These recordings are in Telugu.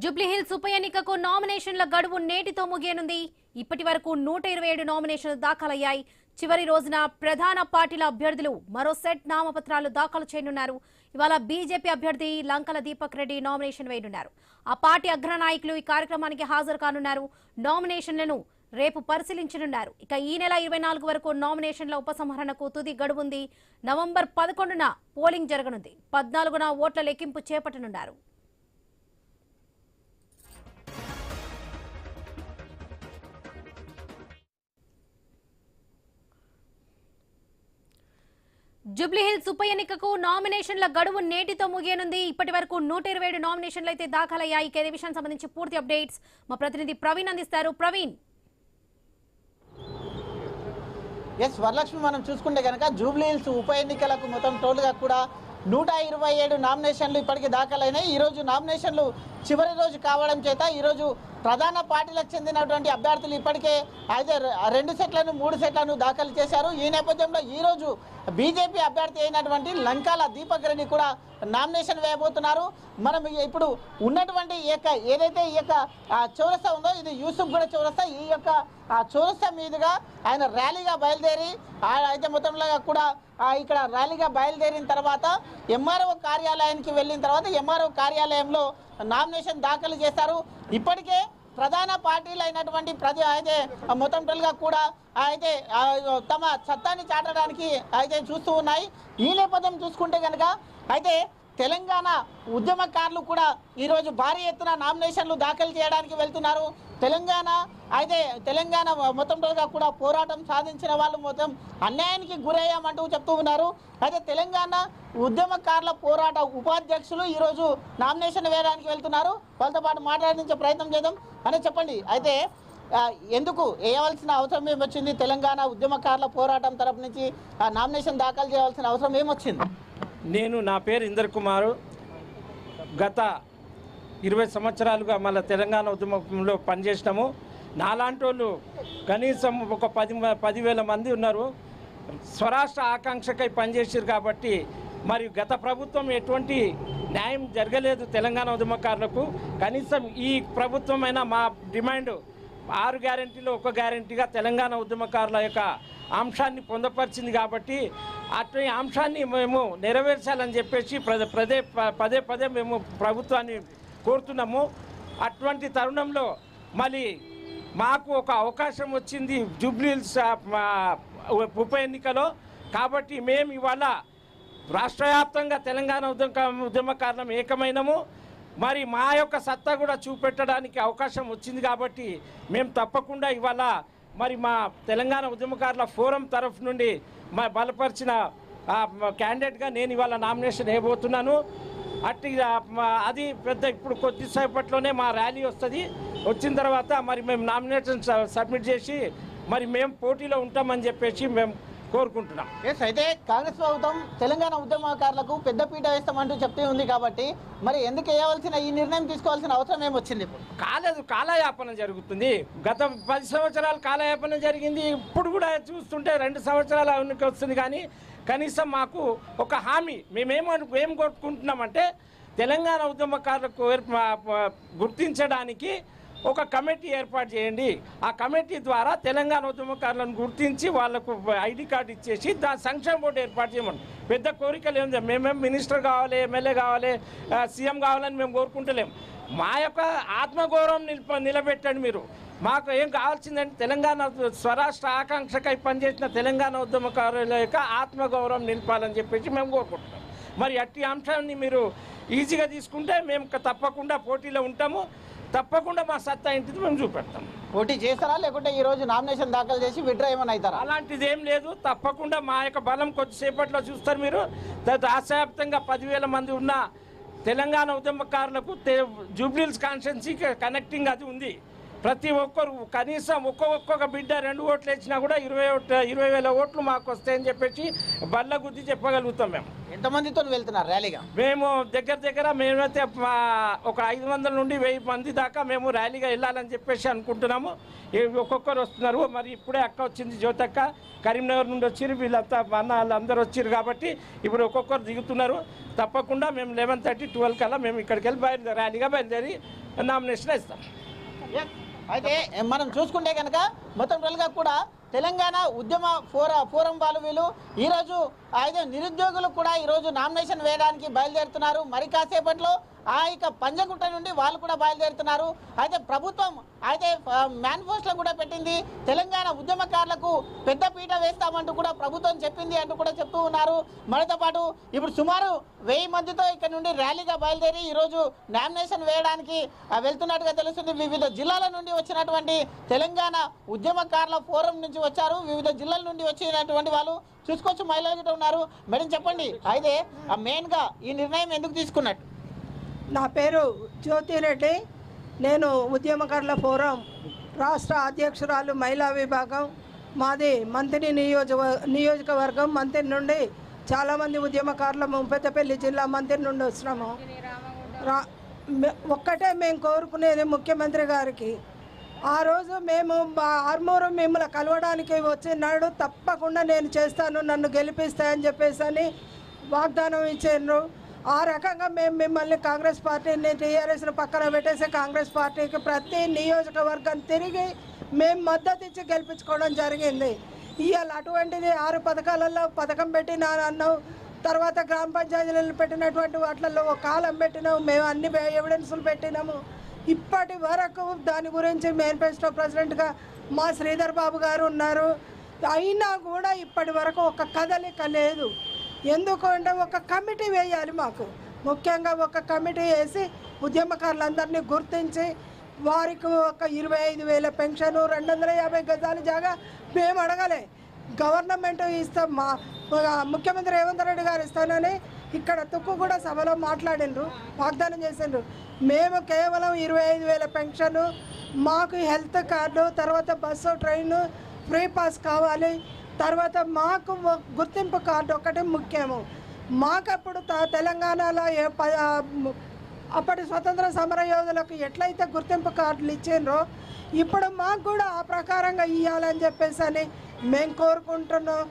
జూబ్లీహిల్స్ ఉప ఎన్నికకు నామినేషన్ల గడువు నేటితో ముగియనుంది. ఇప్పటి వరకు 127 నామినేషన్లు దాఖలయ్యాయి. చివరి రోజున ప్రధాన పార్టీల అభ్యర్థులు మరో సెట్ నామపత్రాలు దాఖలు చేయనున్నారు. ఇవాళ బీజేపీ అభ్యర్థి లంకల దీపక్ రెడ్డి నామినేషన్ వేయనున్నారు. ఆ పార్టీ అగ్రనాయకులు ఈ కార్యక్రమానికి హాజరు కానున్నారు. నామినేషన్లను రేపు పరిశీలించనున్నారు. ఇక ఈ నెల 24 వరకు నామినేషన్ల ఉపసంహరణకు తుది గడువుంది. నవంబర్ 11న పోలింగ్ జరగనుంది. 14న ఓట్ల లెక్కింపు చేపట్టనున్నారు. జూబ్లీహిల్స్ ఉప ఎన్నికకు నామినేషన్ల గడువు నేటితో ముగియనుంది. ఇప్పటి వరకు 127 నామినేషన్లు అయితే దాఖలయ్యాయి. ఇదే విషయానికి సంబంధించి పూర్తి అప్డేట్స్ మా ప్రతినిధి ప్రవీణ్ అందిస్తారు. ప్రవీణ్. వరలక్ష్మి, మనం చూసుకుంటే కనుక జూబ్లీహిల్స్ ఉప ఎన్నికలకు మొత్తం టోల్గా కూడా 127 నామినేషన్లు ఇప్పటికీ దాఖలైనాయి. ఈరోజు నామినేషన్లు చివరి రోజు కావడం చేత ఈరోజు ప్రధాన పార్టీలకు చెందినటువంటి అభ్యర్థులు ఇప్పటికే అయితే 2 సెట్లను 3 సెట్లను దాఖలు చేశారు. ఈ నేపథ్యంలో ఈరోజు బీజేపీ అభ్యర్థి అయినటువంటి లంకాల దీపక్ రెడ్డి కూడా నామినేషన్ వేయబోతున్నారు. మనం ఇప్పుడు ఉన్నటువంటి ఏదైతే ఈ యొక్క చౌరస్తా ఉందో ఇది యూసుఫ్గూడ చౌరస్తా. ఈ యొక్క చౌరస్తా మీదుగా ఆయన ర్యాలీగా బయలుదేరి అయితే మొత్తంలో కూడా ఇక్కడ ర్యాలీగా బయలుదేరిన తర్వాత ఎంఆర్ఓ కార్యాలయానికి వెళ్ళిన తర్వాత ఎంఆర్ఓ కార్యాలయంలో నామినేషన్ దాఖలు చేస్తారు. ఇప్పటికే ప్రధాన పార్టీలు అయినటువంటి అయితే మొత్తంగా కూడా అయితే తమ సత్తాన్ని చాటడానికి అయితే చూస్తూ ఉన్నాయి. ఈ నేపథ్యం చూసుకుంటే కనుక అయితే తెలంగాణ ఉద్యమకారులు కూడా ఈరోజు భారీ ఎత్తున నామినేషన్లు దాఖలు చేయడానికి వెళ్తున్నారు. తెలంగాణ మొత్తంగా కూడా పోరాటం సాధించిన వాళ్ళు మొత్తం అన్యాయానికి గురయ్యామంటూ చెప్తూ ఉన్నారు. అయితే తెలంగాణ ఉద్యమకారుల పోరాట ఉపాధ్యక్షులు ఈరోజు నామినేషన్ వేయడానికి వెళ్తున్నారు. వాళ్ళతో పాటు మాట్లాడించే ప్రయత్నం చేద్దాం. అని చెప్పండి, అయితే ఎందుకు వేయవలసిన అవసరం ఏమొచ్చింది? తెలంగాణ ఉద్యమకారుల పోరాటం తరపు నుంచి నామినేషన్ దాఖలు చేయవలసిన అవసరం ఏమొచ్చింది? నా పేరు ఇందర్ కుమారు. గత 20 సంవత్సరాలుగా మళ్ళీ తెలంగాణ ఉద్యమంలో పనిచేసినాము. నాలాంటి వాళ్ళు కనీసం ఒక 10,000 మంది ఉన్నారు. స్వరాష్ట్ర ఆకాంక్షకై పనిచేసారు. కాబట్టి మరి గత ప్రభుత్వం ఎటువంటి న్యాయం జరగలేదు తెలంగాణ ఉద్యమకారులకు. కనీసం ఈ ప్రభుత్వమైనా మా డిమాండ్ 6 గ్యారెంటీలో 1 గ్యారెంటీగా తెలంగాణ ఉద్యమకారుల యొక్క అంశాన్ని పొందపరిచింది. కాబట్టి అటువంటి అంశాన్ని మేము నెరవేర్చాలని చెప్పేసి పదే పదే మేము ప్రభుత్వాన్ని కోరుతున్నాము. అటువంటి తరుణంలో మళ్ళీ మాకు ఒక అవకాశం వచ్చింది జూబ్లీహిల్స్ ఉప ఎన్నికలో. కాబట్టి మేము ఇవాళ రాష్ట్ర వ్యాప్తంగా తెలంగాణ ఉద్యమకారులం ఏకమైనము. మరి మా యొక్క సత్తా కూడా చూపెట్టడానికి అవకాశం వచ్చింది. కాబట్టి మేము తప్పకుండా ఇవాళ మరి మా తెలంగాణ ఉద్యమకారుల ఫోరం తరఫు నుండి మా బలపరిచిన క్యాండిడేట్గా నేను ఇవాళ నామినేషన్ వేయబోతున్నాను. అది పెద్ద ఇప్పుడు కొద్దిసేపట్లోనే మా ర్యాలీ వస్తుంది. వచ్చిన తర్వాత మరి మేము నామినేషన్ సబ్మిట్ చేసి మరి మేము పోటీలో ఉంటామని చెప్పేసి మేము కోరుకుంటున్నాం. అయితే కాంగ్రెస్ ప్రభుత్వం తెలంగాణ ఉద్యమకారులకు పెద్దపీట వేస్తామంటూ చెప్తే ఉంది. కాబట్టి మరి ఎందుకు వేయవలసిన ఈ నిర్ణయం తీసుకోవాల్సిన అవసరం ఏమొచ్చింది? కాలయాపన జరుగుతుంది. గత 10 సంవత్సరాలు కాలయాపన జరిగింది. ఇప్పుడు కూడా చూస్తుంటే 2 సంవత్సరాల ఎన్నిక వస్తుంది. కానీ కనీసం మాకు ఒక హామీ ఏం కోరుకుంటున్నామంటే తెలంగాణ ఉద్యమకారులకు గుర్తించడానికి ఒక కమిటీ ఏర్పాటు చేయండి. ఆ కమిటీ ద్వారా తెలంగాణ ఉద్యమకారులను గుర్తించి వాళ్లకు ఐడి కార్డు ఇచ్చేసి దాని సంక్షేమ బోర్డు ఏర్పాటు చేయమని. పెద్ద కోరికలు ఏం మేమేం మినిస్టర్ కావాలి, ఎమ్మెల్యే కావాలి, సీఎం కావాలని మేము కోరుకుంటలేము. మా యొక్క ఆత్మగౌరవం నిలబెట్టండి. మీరు మాకు ఏం కావాల్సిందంటే తెలంగాణ స్వరాష్ట్ర ఆకాంక్షకై పనిచేసిన తెలంగాణ ఉద్యమకారుల యొక్క ఆత్మగౌరవం నిలపాలని చెప్పేసి మేము కోరుకుంటున్నాం. మరి అట్టి అంశాన్ని మీరు ఈజీగా తీసుకుంటే మేము తప్పకుండా పోటీలో ఉంటాము. తప్పకుండా మా సత్తా ఏంటిది మేము చూపెడతాం. పోటీ చేస్తారా లేకుంటే ఈరోజు నామినేషన్ దాఖలు చేసి విడ్రా ఏమైనా అవుతారా? అలాంటిది ఏం లేదు. తప్పకుండా మా యొక్క బలం కొద్దిసేపట్లో చూస్తారు మీరు. రాష్ట్రవ్యాప్తంగా 10,000 మంది ఉన్న తెలంగాణ ఉద్యమకారులకు జూబ్లీహిల్స్ కాన్స్టిట్యున్సీకి కనెక్టింగ్ అది ఉంది. ప్రతి ఒక్కరు కనీసం ఒక్కొక్క బిడ్డ 2 ఓట్లు వేసినా కూడా 20,000 ఓట్లు మాకు వస్తాయని చెప్పేసి బల్ల గుద్ది చెప్పగలుగుతాం. మేము ఎంతమందితో వెళ్తున్నారు ర్యాలీగా? మేము దగ్గర మేమైతే ఒక 500 నుండి 1000 మంది దాకా మేము ర్యాలీగా వెళ్ళాలని చెప్పేసి అనుకుంటున్నాము. ఒక్కొక్కరు వస్తున్నారు. మరి ఇప్పుడే అక్క వచ్చింది, జ్యోతక్క కరీంనగర్ నుండి వచ్చారు. వీళ్ళంతా అన్న వాళ్ళందరూ వచ్చారు. కాబట్టి ఇప్పుడు ఒక్కొక్కరు దిగుతున్నారు. తప్పకుండా మేము 11:30, 12 కల్లా మేము ఇక్కడికి వెళ్ళి ర్యాలీగా బయలుదేరి నామినేషన్ ఇస్తాం. అయితే మనం చూసుకుంటే కనుక మొత్తం టోల్గా కూడా తెలంగాణ ఉద్యమ ఫోరం వాళ్ళు వీళ్ళు ఈరోజు అయితే నిరుద్యోగులు కూడా ఈరోజు నామినేషన్ వేయడానికి బయలుదేరుతున్నారు. మరి కాసేపట్లో ఆ ఇక పంజగుట్ట నుండి వాళ్ళు కూడా బయలుదేరుతున్నారు. అయితే ప్రభుత్వం అయితే మేనిఫెస్టోలో కూడా పెట్టింది, తెలంగాణ ఉద్యమకారులకు పెద్ద పీట వేస్తామంటూ కూడా ప్రభుత్వం చెప్పింది అంటూ కూడా చెప్తూ ఉన్నారు. మనతో పాటు ఇప్పుడు సుమారు 1000 మందితో ఇక్కడ నుండి ర్యాలీగా బయలుదేరి ఈరోజు నామినేషన్ వేయడానికి వెళ్తున్నట్టుగా తెలుస్తుంది. వివిధ జిల్లాల నుండి వచ్చినటువంటి తెలంగాణ ఉద్యమకారుల ఫోరం నుంచి వచ్చారు. వివిధ జిల్లాల నుండి వచ్చినటువంటి వాళ్ళు చూసుకోవచ్చు, మహిళలు కూడా ఉన్నారు. మేడం చెప్పండి, అయితే మెయిన్గా ఈ నిర్ణయం ఎందుకు తీసుకున్నట్టు? నా పేరు జ్యోతిరెడ్డి, నేను ఉద్యమకారుల ఫోరం రాష్ట్ర అధ్యక్షురాలు మహిళా విభాగం. మాది మంత్రి నియోజకవర్గం. మంత్రి నుండి చాలామంది ఉద్యమకారులు పెద్దపల్లి జిల్లా మంత్రి నుండి వచ్చినాము. ఒక్కటే మేము కోరుకునేది ముఖ్యమంత్రి గారికి, ఆ రోజు మేము ఆర్మూరు మిమ్మల్ని కలవడానికి వచ్చినాడు, తప్పకుండా నేను చేస్తాను, నన్ను గెలిపిస్తాయని చెప్పేసి అని వాగ్దానం ఇచ్చారు. ఆ రకంగా మేము మిమ్మల్ని కాంగ్రెస్ పార్టీని టీఆర్ఎస్ను పక్కన పెట్టేసి కాంగ్రెస్ పార్టీకి ప్రతి నియోజకవర్గం తిరిగి మేము మద్దతు ఇచ్చి గెలిపించుకోవడం జరిగింది. ఇవాళ అటువంటిది 6 పథకాలలో పథకం పెట్టినా అన్నావు, తర్వాత గ్రామ పంచాయతీలను పెట్టినటువంటి వాటిల్లో ఒక కాలం పెట్టినాము, మేము అన్ని ఎవిడెన్సులు పెట్టినాము. ఇప్పటి వరకు దాని గురించి మేనిఫెస్టో ప్రెసిడెంట్గా మా శ్రీధర్ బాబు గారు ఉన్నారు. అయినా కూడా ఇప్పటి వరకు ఒక కదలిక లేదు. ఎందుకు అంటే ఒక కమిటీ వేయాలి, మాకు ముఖ్యంగా ఒక కమిటీ వేసి ఉద్యమకారులందరినీ గుర్తించి వారికి ఒక 25,000 పెన్షను, 250 గజాల జాగా మేము అడగలే, గవర్నమెంట్ ఇస్తాం, మా ముఖ్యమంత్రి రేవంత్ రెడ్డి గారు ఇస్తానని ఇక్కడ తుక్కు కూడా సభలో మాట్లాడిండ్రు, వాగ్దానం చేసిండ్రు. మేము కేవలం 25,000 పెన్షను, మాకు హెల్త్ కార్డు, తర్వాత బస్సు ట్రైను ఫ్రీ పాస్ కావాలి, తర్వాత మాకు గుర్తింపు కార్డు ఒకటి ముఖ్యము. మాకప్పుడు తెలంగాణలో అప్పటి స్వతంత్ర సమర యోధులకు ఎట్లయితే గుర్తింపు కార్డులు ఇచ్చిండ్రో ఇప్పుడు మాకు కూడా ఆ ప్రకారంగా ఇవ్వాలని చెప్పేసి అని మేము కోరుకుంటున్నాం.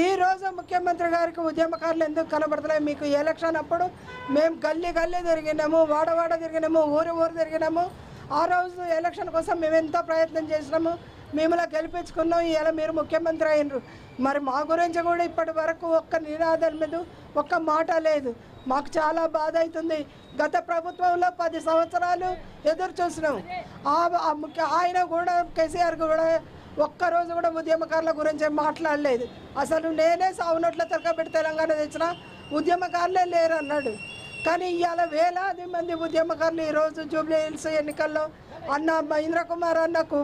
ఈరోజు ముఖ్యమంత్రి గారికి ఉద్యమకారులు ఎందుకు కనబడతలేదు? మీకు ఎలక్షన్ అప్పుడు మేము గల్లీ గల్లీ తిరిగినాము, వాడవాడ తిరిగినాము, ఊరు ఊరు తిరిగినాము. ఆ రోజు ఎలక్షన్ కోసం మేము ఎంతో ప్రయత్నం చేసినాము, మిమ్మల్ని గెలిపించుకున్నాం. ఇలా మీరు ముఖ్యమంత్రి అయినరు. మరి మా గురించి కూడా ఇప్పటి వరకు ఒక్క నినాదం మీద ఒక్క మాట లేదు. మాకు చాలా బాధ అవుతుంది. గత ప్రభుత్వంలో 10 సంవత్సరాలు ఎదురు చూసినాం. ఆయన కూడా కేసీఆర్ కూడా ఒక్కరోజు కూడా ఉద్యమకారుల గురించి మాట్లాడలేదు. అసలు నేనే సావునోట్ల తరకబెట్టి తెలంగాణ తెచ్చిన ఉద్యమకారులే లేరు అన్నాడు. కానీ ఇవాళ వేలాది మంది ఉద్యమకారులు ఈరోజు జూబ్లీ హిల్స్ ఎన్నికల్లో అన్న మహేంద్ర కుమార్ అన్నకు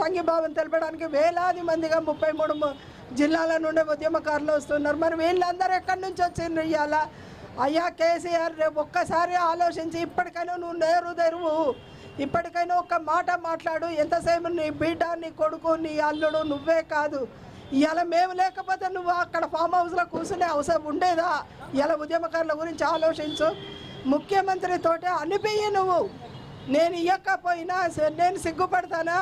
సంఘీభావం తెలపడానికి వేలాది మందిగా 33 జిల్లాల నుండి ఉద్యమకారులు వస్తున్నారు. మరి వీళ్ళందరూ ఎక్కడి నుంచి వచ్చిండ్రు? ఇవాళ అయ్యా కేసీఆర్ ఒక్కసారి ఆలోచించి ఇప్పటికైనా నువ్వు నేరు తెరువు, ఇప్పటికైనా ఒక్క మాట మాట్లాడు. ఎంతసేపు నీ బిడ్డ, నీ కొడుకు, నీ అల్లుడు, నువ్వే కాదు. ఇవాళ మేము లేకపోతే నువ్వు అక్కడ ఫామ్ హౌస్లో కూర్చునే అవసరం ఉండేదా? ఇలా ఉద్యమకారుల గురించి ఆలోచించు. ముఖ్యమంత్రితోటే అనిపించి నువ్వు, నేను ఇవ్వకపోయినా నేను సిగ్గుపడతానా?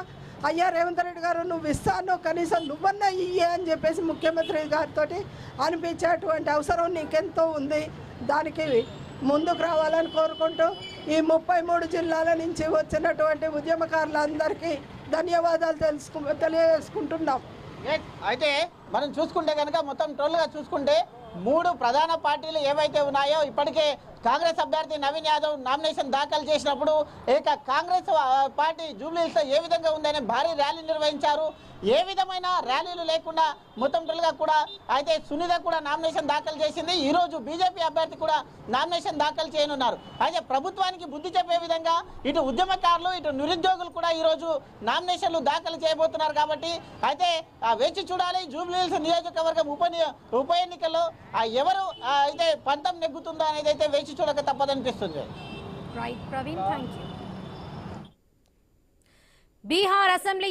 అయ్యా రేవంత్ రెడ్డి గారు నువ్వు ఇస్తాను, కనీసం నువ్వన్నా ఇయ్యే అని చెప్పేసి ముఖ్యమంత్రి గారితో అనిపించేటువంటి అవసరం నీకెంతో ఉంది. దానికి ముందుకు రావాలని కోరుకుంటూ ఈ 33 జిల్లాల నుంచి వచ్చినటువంటి ఉద్యమకారులందరికీ ధన్యవాదాలు తెలియజేసుకుంటున్నాం. అయితే మనం చూసుకుంటే కనుక మొత్తం టోల్గా చూసుకుంటే 3 ప్రధాన పార్టీలు ఏవైతే ఉన్నాయో ఇప్పటికే కాంగ్రెస్ అభ్యర్థి నవీన్ యాదవ్ నామినేషన్ దాఖలు చేసినప్పుడు కాంగ్రెస్ పార్టీ జూబ్లీహిల్స్లో ఏ విధంగా ఉందని భారీ ర్యాలీ నిర్వహించారు. ఏ విధమైన ర్యాలీలు లేకుండా మొత్తం టోల్గా కూడా అయితే సునీత కూడా నామినేషన్ దాఖలు చేసింది. ఈరోజు బీజేపీ అభ్యర్థి కూడా నామినేషన్ దాఖలు చేయనున్నారు. అయితే ప్రభుత్వానికి బుద్ధి చెప్పే విధంగా ఇటు ఉద్యమకారులు ఇటు నిరుద్యోగులు కూడా ఈరోజు నామినేషన్లు దాఖలు చేయబోతున్నారు. కాబట్టి అయితే వేచి చూడాలి. జూబ్లీహిల్స్ నియోజకవర్గం ఉప ఎన్నికల్లో ఎవరు అయితే పంతం నెగ్గుతుందో అనేది అయితే వేచి చూడక తప్పదనిపిస్తుంది. Right Praveen, thank you. Bihar assembly